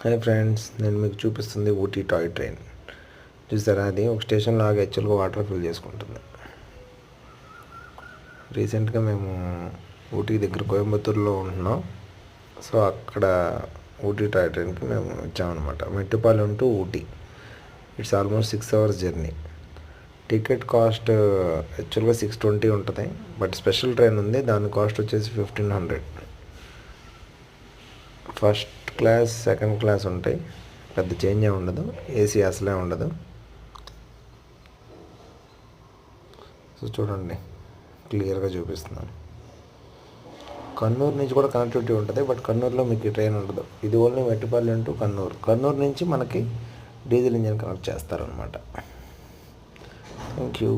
Hi friends, నేను మీకు చూపిస్తుంది ఊటీ టాయ్ ట్రైన్. చూసారా, అది ఒక స్టేషన్లో ఆగి యాక్చువల్గా వాటర్ ఫిల్ చేసుకుంటుంది. రీసెంట్గా మేము ఊటీ దగ్గర కోయంబత్తూరులో ఉంటున్నాం. సో అక్కడ ఊటీ టాయ్ ట్రైన్కి మేము వచ్చామన్నమాట. Mettupalayam to Ooty. It's almost 6 hours journey. Ticket cost యాక్చువల్గా 620 ఉంటుంది. బట్ స్పెషల్ ట్రైన్ ఉంది, దాని కాస్ట్ వచ్చేసి 1500. ఫస్ట్ క్లాస్, సెకండ్ క్లాస్ ఉంటాయి, పెద్ద చేంజ్ ఏమి ఉండదు. ఏసీ అసలే ఉండదు. సో చూడండి, క్లియర్గా చూపిస్తున్నాను. కన్నూరు నుంచి కూడా కనెక్టివిటీ ఉంటుంది, బట్ కన్నూరులో మీకు ఈ ట్రైన్ ఉండదు. ఇది ఓన్లీ మెట్టుపాలెం టు కన్నూరు. కన్నూరు నుంచి మనకి డీజిల్ ఇంజన్ కనెక్ట్ చేస్తారనమాట. Thank you.